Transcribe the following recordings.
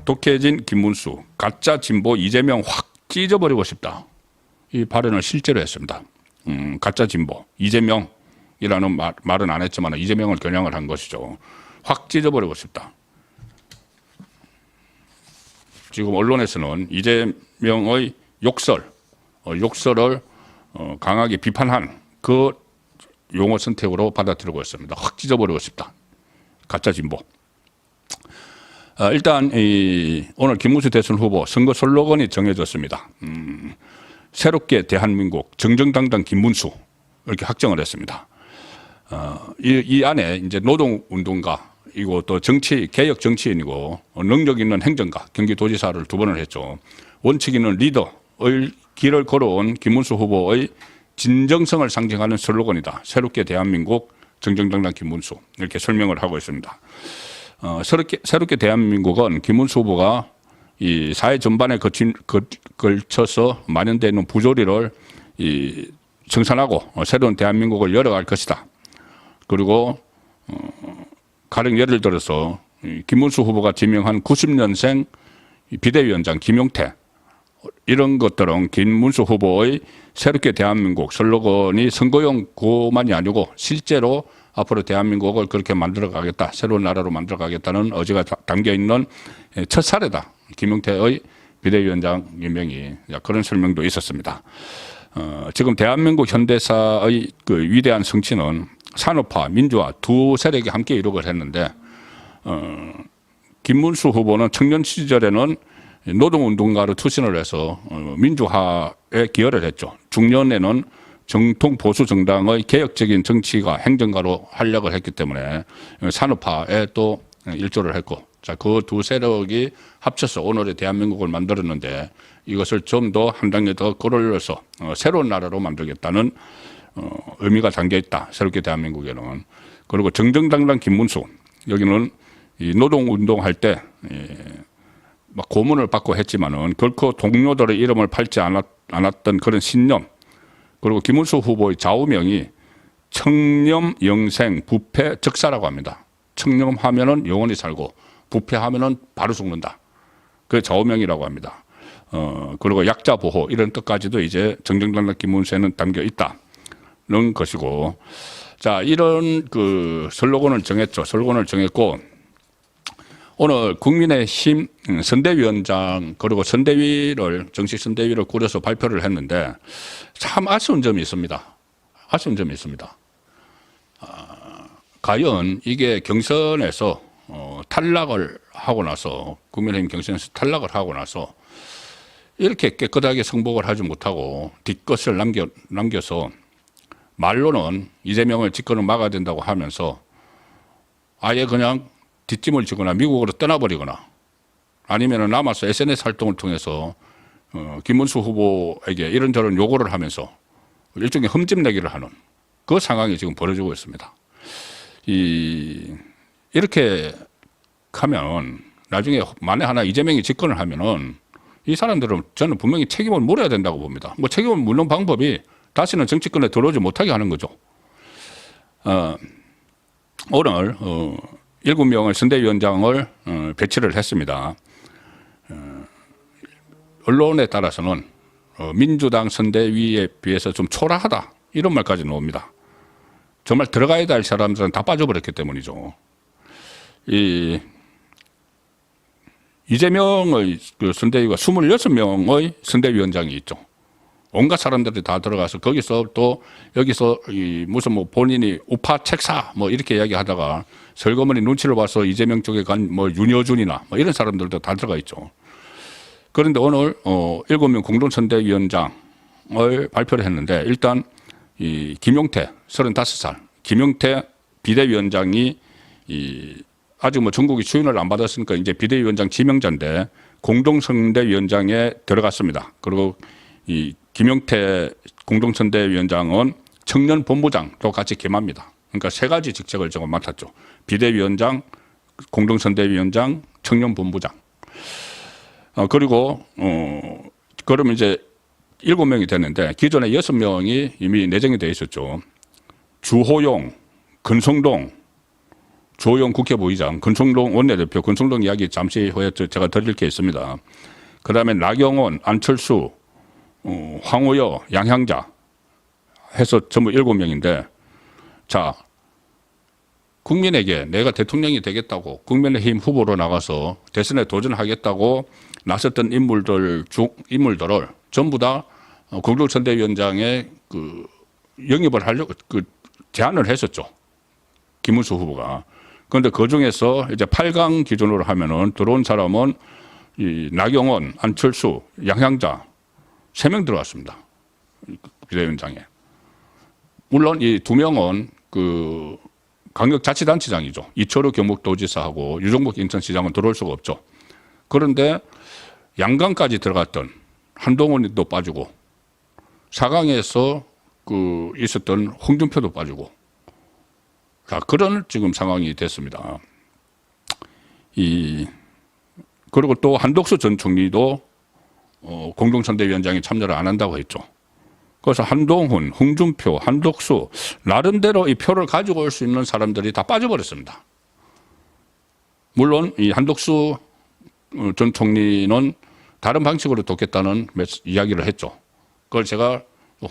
독해진 김문수, 가짜 진보 이재명 확 찢어버리고 싶다. 이 발언을 실제로 했습니다. 가짜 진보 이재명이라는 말은 안 했지만 이재명을 겨냥을 한 것이죠. 확 찢어버리고 싶다. 지금 언론에서는 이재명의 욕설을 강하게 비판한 그 용어 선택으로 받아들이고 있습니다. 확 찢어버리고 싶다. 가짜 진보. 일단 오늘 김문수 대선 후보 선거 슬로건이 정해졌습니다. 새롭게 대한민국 정정당당 김문수 이렇게 확정을 했습니다. 이 안에 이제 노동운동가 이고 또 개혁 정치인이고 능력 있는 행정가 경기도지사를 2번을 했죠. 원칙 있는 리더의 길을 걸어온 김문수 후보의 진정성을 상징하는 슬로건이다. 새롭게 대한민국 정정당당 김문수 이렇게 설명을 하고 있습니다. 새롭게 대한민국은 김문수 후보가 이 사회 전반에 걸쳐서 만연되어 있는 부조리를 청산하고 새로운 대한민국을 열어갈 것이다. 그리고 가령 예를 들어서 김문수 후보가 지명한 90년생 비대위원장 김용태 이런 것들은 김문수 후보의 새롭게 대한민국 슬로건이 선거용 그만이 아니고 실제로 앞으로 대한민국을 그렇게 만들어가겠다. 새로운 나라로 만들어가겠다는 의지가 담겨있는 첫 사례다. 김용태의 비대위원장 임명이 그런 설명도 있었습니다. 지금 대한민국 현대사의 그 위대한 성취는 산업화, 민주화 두 세력이 함께 이룩을 했는데 김문수 후보는 청년 시절에는 노동운동가로 투신을 해서 민주화에 기여를 했죠. 중년에는 정통 보수 정당의 개혁적인 정치가 행정가로 활약을 했기 때문에 산업화에 또 일조를 했고, 자, 그 두 세력이 합쳐서 오늘의 대한민국을 만들었는데 이것을 좀 더 한 단계 더 끌어올려서 새로운 나라로 만들겠다는 의미가 담겨 있다. 새롭게 대한민국에는. 그리고 정정당당 김문수, 여기는 이 노동운동할 때 막 고문을 받고 했지만은 결코 동료들의 이름을 팔지 않았던 그런 신념. 그리고 김문수 후보의 좌우명이 청렴, 영생, 부패, 적사라고 합니다. 청렴하면은 영원히 살고 부패하면은 바로 죽는다. 그게 좌우명이라고 합니다. 그리고 약자 보호 이런 뜻까지도 이제 정정당당 김문수에는 담겨 있다는 것이고, 자, 이런 그 슬로건을 정했죠. 슬로건을 정했고, 오늘 국민의힘 선대위원장 그리고 정식 선대위를 꾸려서 발표를 했는데 참 아쉬운 점이 있습니다. 아쉬운 점이 있습니다. 과연 이게 경선에서 탈락을 하고 나서 국민의힘 경선에서 탈락을 하고 나서 이렇게 깨끗하게 승복을 하지 못하고 뒷것을 남겨서 말로는 이재명을 집권을 막아야 된다고 하면서 아예 그냥 뒷짐을 지거나 미국으로 떠나버리거나 아니면 남아서 SNS 활동을 통해서 김문수 후보에게 이런저런 요구를 하면서 일종의 흠집내기를 하는 그 상황이 지금 벌어지고 있습니다. 이렇게 하면 나중에 만에 하나 이재명이 집권을 하면은 이 사람들은 저는 분명히 책임을 물어야 된다고 봅니다. 뭐 책임을 묻는 방법이 다시는 정치권에 들어오지 못하게 하는 거죠. 오늘 7명의 선대위원장을 배치를 했습니다. 언론에 따라서는 민주당 선대위에 비해서 좀 초라하다 이런 말까지 나옵니다. 정말 들어가야 될 사람들은 다 빠져버렸기 때문이죠. 이재명의 그 선대위가 26명의 선대위원장이 있죠. 온갖 사람들이 다 들어가서 거기서 또 여기서 무슨 뭐 본인이 우파 책사 뭐 이렇게 이야기하다가 설거머니 눈치를 봐서 이재명 쪽에 간 뭐 윤여준이나 뭐 이런 사람들도 다 들어가 있죠. 그런데 오늘 7명 공동선대위원장을 발표를 했는데 일단 이 김용태 35살 김용태 비대위원장이 아직 뭐 전국이 추인을 안 받았으니까 이제 비대위원장 지명자인데 공동선대위원장에 들어갔습니다. 그리고 이 김용태 공동선대위원장은 청년본부장도 같이 겸합니다. 그러니까 세 가지 직책을 지금 맡았죠. 비대위원장, 공동선대위원장, 청년본부장. 그리고 그러면 이제 7명이 됐는데 기존에 6명이 이미 내정이 되어 있었죠. 주호용, 근성동, 조영 국회부의장, 권성동 원내대표, 권성동 이야기 잠시 후에 제가 드릴 게 있습니다. 그다음에 나경원, 안철수, 황우여, 양향자 해서 전부 7명인데, 자, 국민에게 내가 대통령이 되겠다고 국민의힘 후보로 나가서 대선에 도전하겠다고 나섰던 인물들을 전부 다 공동선대위원장에 영입을 하려고 제안을 했었죠. 김문수 후보가. 그런데 그 중에서 이제 8강 기준으로 하면은 들어온 사람은 이 나경원, 안철수, 양향자 3명 들어왔습니다. 비대위원장에. 물론 이 2명은 강력자치단체장이죠. 이철우 경북도지사하고 유종복 인천시장은 들어올 수가 없죠. 그런데 양강까지 들어갔던 한동훈도 빠지고 4강에서 있었던 홍준표도 빠지고, 자, 그런 지금 상황이 됐습니다. 그리고 또 한덕수 전 총리도 공동선대위원장에 참여를 안 한다고 했죠. 그래서 한동훈, 홍준표, 한덕수 나름대로 이 표를 가지고 올 수 있는 사람들이 다 빠져버렸습니다. 물론 이 한덕수 전 총리는 다른 방식으로 돕겠다는 이야기를 했죠. 그걸 제가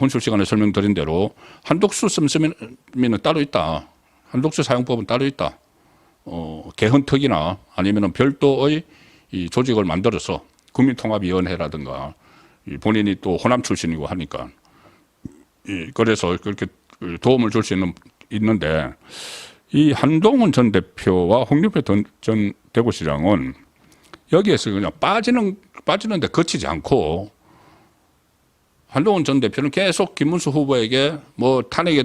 혼술 시간에 설명드린 대로 한덕수 씀씀이는 따로 있다. 한덕수 사용법은 따로 있다. 개헌특위나 아니면 별도의 이 조직을 만들어서 국민통합위원회라든가, 본인이 또 호남 출신이고 하니까 그래서 그렇게 도움을 줄 수 있는데, 이 한동훈 전 대표와 홍준표 전 대구시장은 여기에서 그냥 빠지는데 그치지 않고, 한동훈 전 대표는 계속 김문수 후보에게 뭐 탄핵에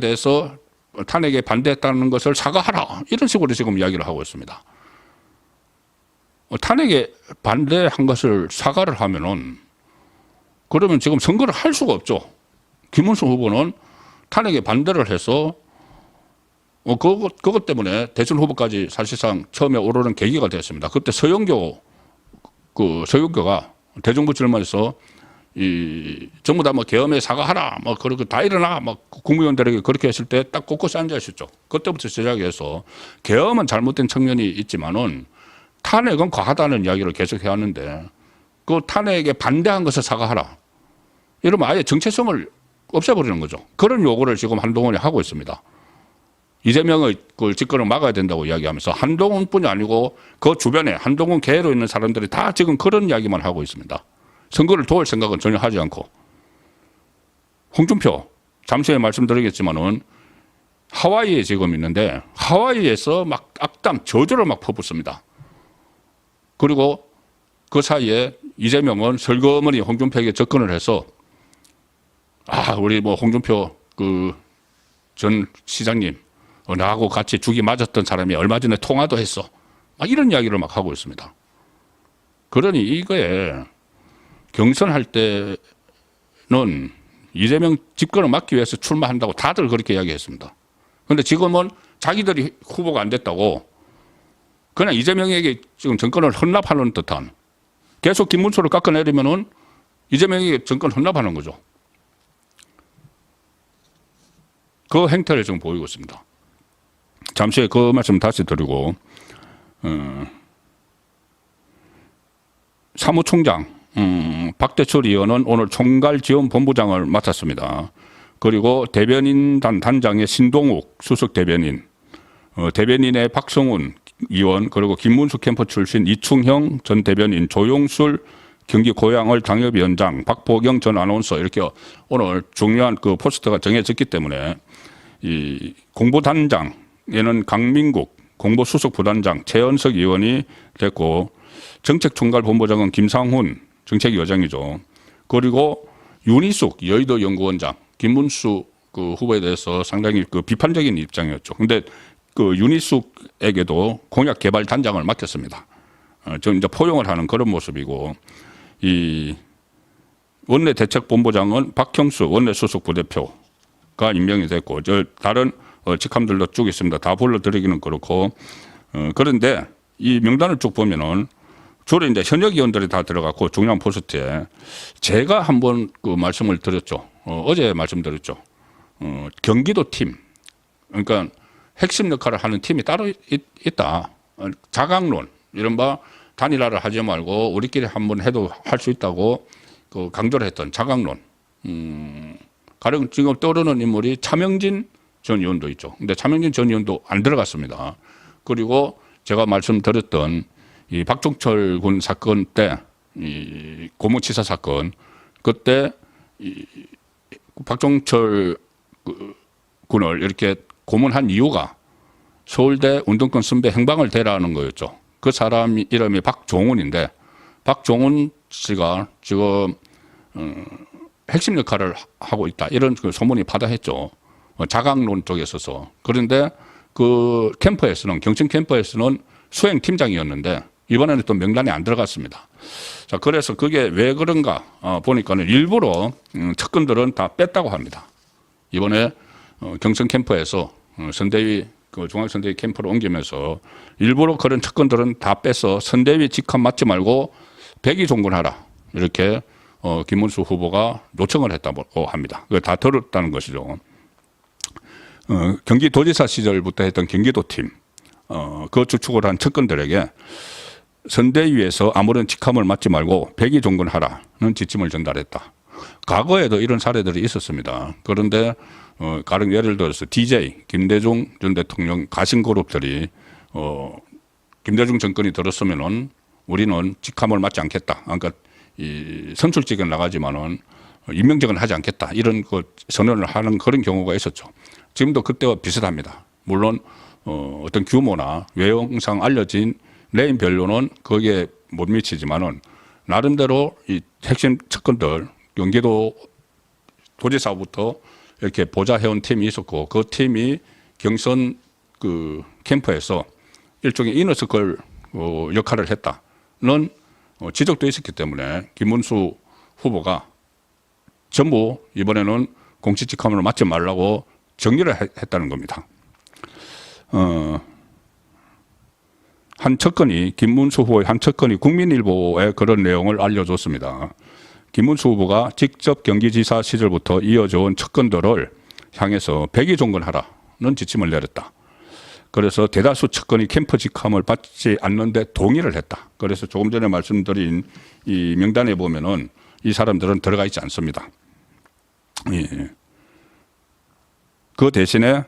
반대했다는 것을 사과하라, 이런 식으로 지금 이야기를 하고 있습니다. 탄핵에 반대한 것을 사과를 하면은 그러면 지금 선거를 할 수가 없죠. 김문수 후보는 탄핵에 반대를 해서 그것 때문에 대선 후보까지 사실상 처음에 오르는 계기가 됐습니다. 그때 서영교가 대정부 질문에서 전부 다 뭐 계엄에 사과하라, 뭐 그렇게 다 일어나, 막 국무위원들에게 그렇게 했을 때 딱 곳곳에 앉아 있었죠. 그때부터 시작해서 계엄은 잘못된 측면이 있지만은 탄핵은 과하다는 이야기를 계속 해왔는데, 그 탄핵에 반대한 것을 사과하라, 이러면 아예 정체성을 없애버리는 거죠. 그런 요구를 지금 한동훈이 하고 있습니다. 이재명의 그 집권을 막아야 된다고 이야기하면서 한동훈뿐이 아니고 그 주변에 한동훈 계로 있는 사람들이 다 지금 그런 이야기만 하고 있습니다. 선거를 도울 생각은 전혀 하지 않고. 홍준표, 잠시 후에 말씀드리겠지만은 하와이에 지금 있는데 하와이에서 막 악담, 저주를 막 퍼붓습니다. 그리고 그 사이에 이재명은 설거머니 홍준표에게 접근을 해서, 우리 뭐 홍준표 전 시장님, 나하고 같이 죽이 맞았던 사람이 얼마 전에 통화도 했어, 막 이런 이야기를 막 하고 있습니다. 그러니 이거에 경선할 때는 이재명 집권을 막기 위해서 출마한다고 다들 그렇게 이야기했습니다. 그런데 지금은 자기들이 후보가 안 됐다고 그냥 이재명에게 지금 정권을 헌납하는 듯한, 계속 김문수를 깎아내리면은 이재명에게 정권 헌납하는 거죠. 그 행태를 지금 보이고 있습니다. 잠시 후에 그 말씀 다시 드리고, 사무총장 박대출 의원은 오늘 총괄지원본부장을 맡았습니다. 그리고 대변인단 단장의 신동욱 수석 대변인, 대변인의 박성훈 의원, 그리고 김문수 캠프 출신 이충형 전 대변인, 조용술 경기 고양을 당협위원장, 박보경 전 아나운서, 이렇게 오늘 중요한 그 포스트가 정해졌기 때문에 이 공보단장에는 강민국 공보수석 부단장, 최연석 의원이 됐고, 정책총괄본부장은 김상훈 정책위원장이죠. 그리고 윤희숙 여의도 연구원장, 김문수 후보에 대해서 상당히 비판적인 입장이었죠. 그런데 윤희숙에게도 공약 개발 단장을 맡겼습니다. 저 이제 포용을 하는 그런 모습이고, 이 원내 대책본부장은 박형수 원내 수석 부대표가 임명이 됐고, 다른 직함들도 쭉 있습니다. 다 불러드리기는 그렇고, 그런데 이 명단을 쭉 보면은 주로 이제 현역 의원들이 다 들어갔고, 중요한 포스트에 제가 한번 말씀을 드렸죠. 어제 말씀드렸죠. 경기도 팀, 그러니까 핵심 역할을 하는 팀이 따로 있다. 자강론, 이른바 단일화를 하지 말고 우리끼리 한번 해도 할 수 있다고 그 강조를 했던 자강론. 가령 지금 떠오르는 인물이 차명진 전 의원도 있죠. 근데 차명진 전 의원도 안 들어갔습니다. 그리고 제가 말씀드렸던 이 박종철 군 사건 때, 이 고문치사 사건, 그때 이 박종철 군을 이렇게 고문한 이유가 서울대 운동권 선배 행방을 대라는 거였죠. 그 사람 이름이 박종훈인데, 박종훈 씨가 지금 핵심 역할을 하고 있다, 이런 그 소문이 파다했죠. 자강론 쪽에 있어서. 그런데 그 캠프에서는, 경청 캠프에서는 수행팀장이었는데 이번에는 또 명단에 안 들어갔습니다. 자, 그래서 그게 왜 그런가 보니까는 일부러 측근들은 다 뺐다고 합니다. 이번에 경청 캠프에서 선대위, 그 중앙선대위 캠프로 옮기면서 일부러 그런 측근들은 다 빼서 선대위 직함 맡지 말고 백의종군하라, 이렇게 김문수 후보가 요청을 했다고 합니다. 그걸 다 들었다는 것이죠. 경기도지사 시절부터 했던 경기도팀, 그 주축을 한 측근들에게 선대위에서 아무런 직함을 맡지 말고 백의종군하라는 지침을 전달했다. 과거에도 이런 사례들이 있었습니다. 그런데 가령 예를 들어서 DJ 김대중 전 대통령 가신그룹들이 김대중 정권이 들었으면은 우리는 직함을 맡지 않겠다. 그러니까 이 선출직은 나가지만은 임명직은 하지 않겠다, 이런 그 선언을 하는 그런 경우가 있었죠. 지금도 그때와 비슷합니다. 물론 어떤 규모나 외형상 알려진 네임별로는 거기에 못 미치지만은 나름대로 이 핵심 측근들, 경기도 도지사부터 이렇게 보좌해온 팀이 있었고, 그 팀이 경선 그 캠프에서 일종의 이너서클 역할을 했다는 지적도 있었기 때문에 김문수 후보가 전부 이번에는 공식 직함을 맡지 말라고 정리를 했다는 겁니다. 한 측근이, 김문수 후보의 한 측근이 국민일보에 그런 내용을 알려줬습니다. 김문수 후보가 직접 경기지사 시절부터 이어져온 측근들을 향해서 백의종군하라는 지침을 내렸다. 그래서 대다수 측근이 캠프 직함을 받지 않는데 동의를 했다. 그래서 조금 전에 말씀드린 이 명단에 보면은 이 사람들은 들어가 있지 않습니다. 예. 그 대신에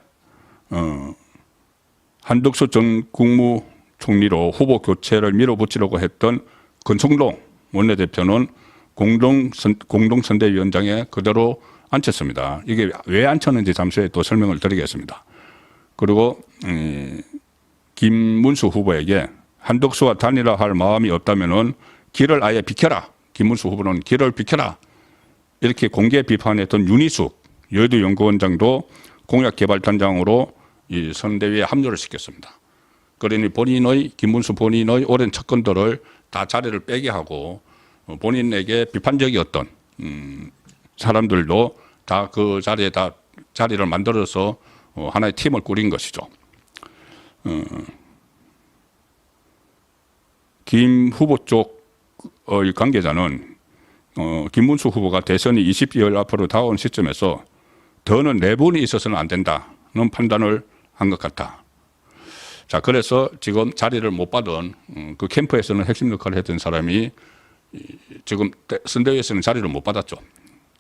한덕수 전 국무총리로 후보 교체를 밀어붙이려고 했던 권성동 원내대표는 공동선대위원장에 그대로 앉혔습니다. 이게 왜 앉혔는지 잠시 후에 또 설명을 드리겠습니다. 그리고 김문수 후보에게 한덕수와 단일화할 마음이 없다면은 길을 아예 비켜라. 김문수 후보는 길을 비켜라, 이렇게 공개 비판했던 윤희숙 여의도 연구원장도 공약개발단장으로 이 선대위에 합류를 시켰습니다. 그러니 김문수 본인의 오랜 측근들을 다 자리를 빼게 하고 본인에게 비판적이었던 사람들도 다 그 자리에다 자리를 만들어서 하나의 팀을 꾸린 것이죠. 김 후보 쪽의 관계자는 김문수 후보가 대선이 20개월 앞으로 다가온 시점에서 더는 내분이 있어서는 안 된다는 판단을 한 것 같다. 자, 그래서 지금 자리를 못 받은 그 캠프에서는 핵심 역할을 했던 사람이 지금 선대위에서는 자리를 못 받았죠.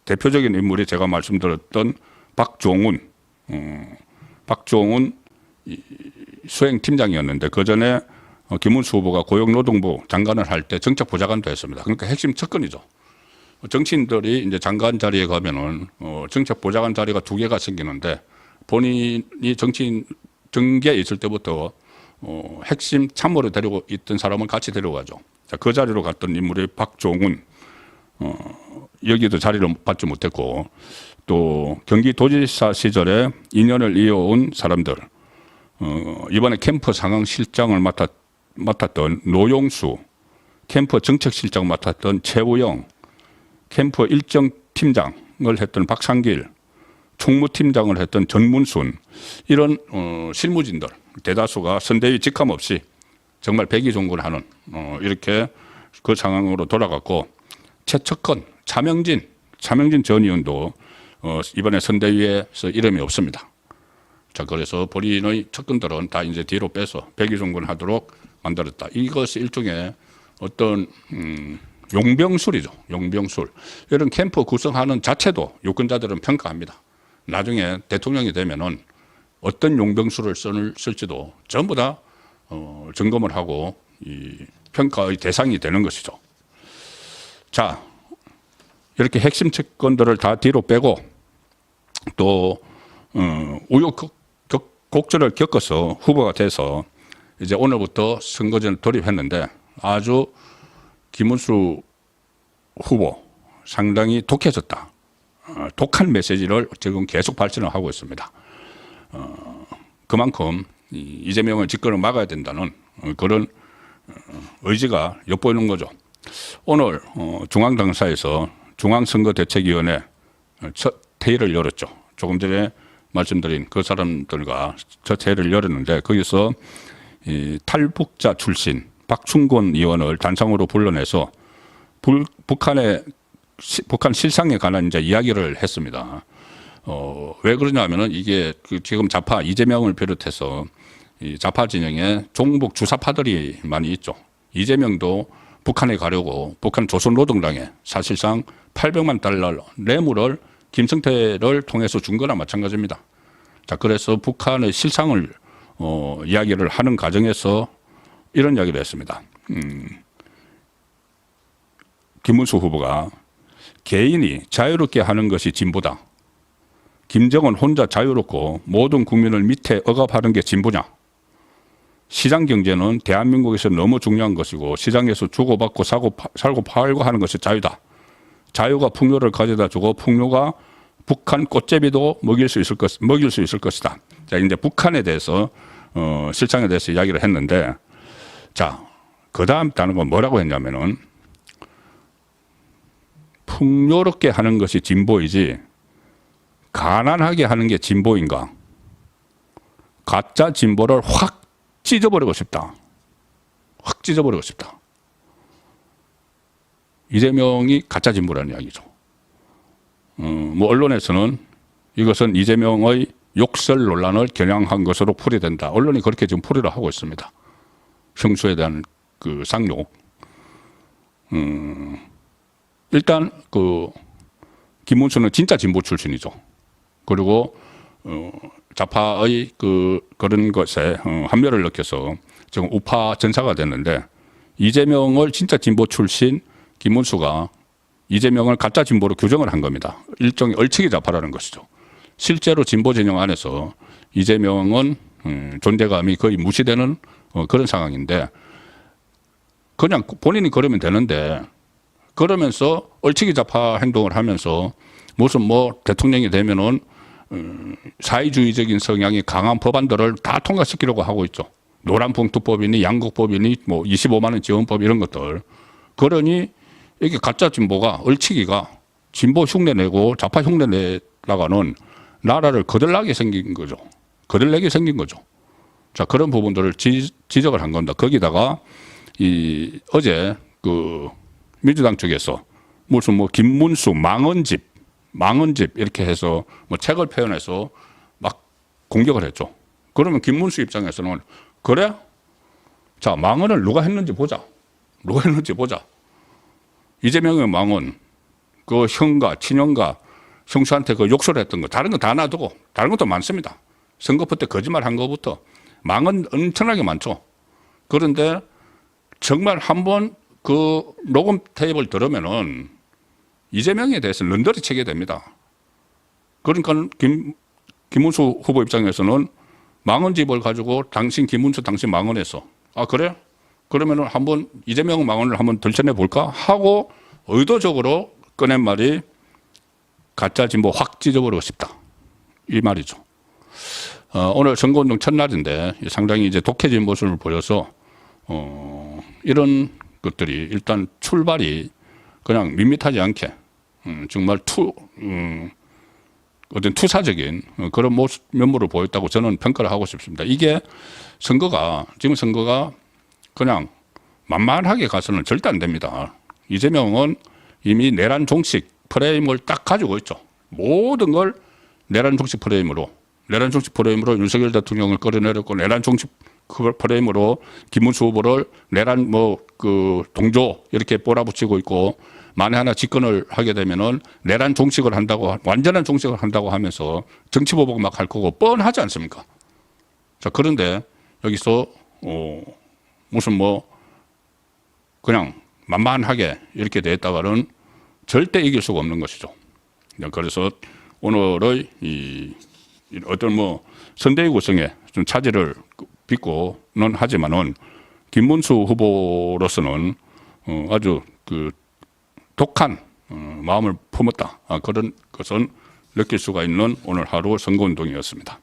대표적인 인물이 제가 말씀드렸던 박종훈 수행팀장이었는데 그 전에 김문수 후보가 고용노동부 장관을 할 때 정책보좌관도 했습니다. 그러니까 핵심 측근이죠. 정치인들이 이제 장관 자리에 가면은 정책보좌관 자리가 2개가 생기는데 본인이 정치인 정계에 있을 때부터 핵심 참모로 데리고 있던 사람을 같이 데려가죠. 자, 그 자리로 갔던 인물이 박종훈, 여기도 자리를 받지 못했고, 또 경기도지사 시절에 2년을 이어온 사람들, 이번에 캠프 상황실장을 맡았던 노용수, 캠프 정책실장 맡았던 최우영, 캠프 일정팀장을 했던 박상길, 총무팀장을 했던 전문순, 이런 실무진들 대다수가 선대위 직함 없이 정말 백의종군하는 이렇게 그 상황으로 돌아갔고, 최측근 차명진 전 의원도 이번에 선대위에서 이름이 없습니다. 자, 그래서 본인의 측근들은 다 이제 뒤로 빼서 백의종군하도록 만들었다. 이것이 일종의 어떤 용병술이죠. 용병술. 이런 캠프 구성하는 자체도 유권자들은 평가합니다. 나중에 대통령이 되면은 어떤 용병술을 쓸지도 전부 다 점검을 하고 이 평가의 대상이 되는 것이죠. 자, 이렇게 핵심 측근들을 다 뒤로 빼고 또 우여곡절을 겪어서 후보가 돼서 이제 오늘부터 선거전에 돌입했는데 아주 김문수 후보 상당히 독해졌다. 독한 메시지를 지금 계속 발전을 하고 있습니다. 그만큼 이재명을 집권을 막아야 된다는 그런 의지가 엿보이는 거죠. 오늘 중앙당사에서 중앙선거대책위원회 첫 회의를 열었죠. 조금 전에 말씀드린 그 사람들과 첫 회의를 열었는데 거기서 탈북자 출신 박충곤 의원을 단상으로 불러내서 북한 실상에 관한 이제 이야기를 했습니다. 왜 그러냐면은 이게 지금 좌파 이재명을 비롯해서 이 좌파 진영에 종북 주사파들이 많이 있죠. 이재명도 북한에 가려고 북한 조선노동당에 사실상 800만 달러 뇌물을 김성태를 통해서 준 거나 마찬가지입니다. 자, 그래서 북한의 실상을 이야기를 하는 과정에서 이런 이야기를 했습니다. 김문수 후보가 개인이 자유롭게 하는 것이 진보다. 김정은 혼자 자유롭고 모든 국민을 밑에 억압하는 게 진보냐. 시장 경제는 대한민국에서 너무 중요한 것이고 시장에서 주고받고 살고 팔고 하는 것이 자유다. 자유가 풍요를 가져다 주고 풍요가 북한 꽃제비도 먹일 수 있을 것이다. 자, 이제 북한에 대해서 실상에 대해서 이야기를 했는데, 자, 그 다음 단어가 뭐라고 했냐면은 풍요롭게 하는 것이 진보이지 가난하게 하는 게 진보인가? 가짜 진보를 확 찢어버리고 싶다. 확 찢어버리고 싶다. 이재명이 가짜 진보라는 이야기죠. 뭐 언론에서는 이것은 이재명의 욕설 논란을 겨냥한 것으로 풀이된다. 언론이 그렇게 지금 풀이를 하고 있습니다. 형수에 대한 그 상욕. 일단 그 김문수는 진짜 진보 출신이죠. 그리고 좌파의 그런 것에 한멸을 느껴서 지금 우파 전사가 됐는데 이재명을 진짜 진보 출신 김문수가 이재명을 가짜 진보로 규정을 한 겁니다. 일종의 얼치기 좌파라는 것이죠. 실제로 진보 진영 안에서 이재명은 존재감이 거의 무시되는 그런 상황인데 그냥 본인이 그러면 되는데 그러면서 얼치기 좌파 행동을 하면서 무슨 뭐 대통령이 되면은 사회주의적인 성향이 강한 법안들을 다 통과시키려고 하고 있죠. 노란봉투법이니 양국법이니 뭐 25만 원 지원법 이런 것들. 그러니 이게 가짜 진보가 얼치기가 진보 흉내내고 좌파 흉내내다가는 나라를 거들나게 생긴 거죠. 거들내게 생긴 거죠. 자, 그런 부분들을 지적을 한 겁니다. 거기다가 어제 그 민주당 쪽에서 무슨 뭐 김문수 망언집 이렇게 해서 뭐 책을 표현해서 막 공격을 했죠. 그러면 김문수 입장에서는 그래? 자, 망언을 누가 했는지 보자. 누가 했는지 보자. 이재명의 망언, 그 형과 친형과 형수한테 그 욕설을 했던 거 다른 거 다 놔두고 다른 것도 많습니다. 선거부 때 거짓말 한 거부터 망언 엄청나게 많죠. 그런데 정말 한번 그 녹음 테이프를 들으면은 이재명에 대해서 런더리 치게 됩니다. 그러니까 김문수 후보 입장에서는 망언집을 가지고 당신 김문수 당신 망언했어. 아, 그래? 그러면은 한번 이재명 망언을 한번 들춰내 볼까 하고 의도적으로 꺼낸 말이 가짜 진보 확 찢어버리고 싶다. 이 말이죠. 오늘 선거운동 첫날인데 상당히 이제 독해진 모습을 보여서 이런 것들이 일단 출발이 그냥 밋밋하지 않게 정말 어떤 투사적인 그런 모습 면모를 보였다고 저는 평가를 하고 싶습니다. 이게 지금 선거가 그냥 만만하게 가서는 절대 안 됩니다. 이재명은 이미 내란 종식 프레임을 딱 가지고 있죠. 모든 걸 내란 종식 프레임으로 내란 정치 프레임으로 윤석열 대통령을 끌어내렸고 내란 정치 프레임으로 김문수 후보를 내란 동조 이렇게 몰아붙이고 있고 만에 하나 집권을 하게 되면은 내란 종식을 한다고 완전한 종식을 한다고 하면서 정치 보복 막 할 거고 뻔하지 않습니까? 자, 그런데 여기서 무슨 그냥 만만하게 이렇게 됐다가는 절대 이길 수가 없는 것이죠. 그래서 오늘의 이 어떤 선대위 구성에 좀 차질을 빚고는 하지만은 김문수 후보로서는 아주 독한 마음을 품었다. 그런 것은 느낄 수가 있는 오늘 하루 선거운동이었습니다.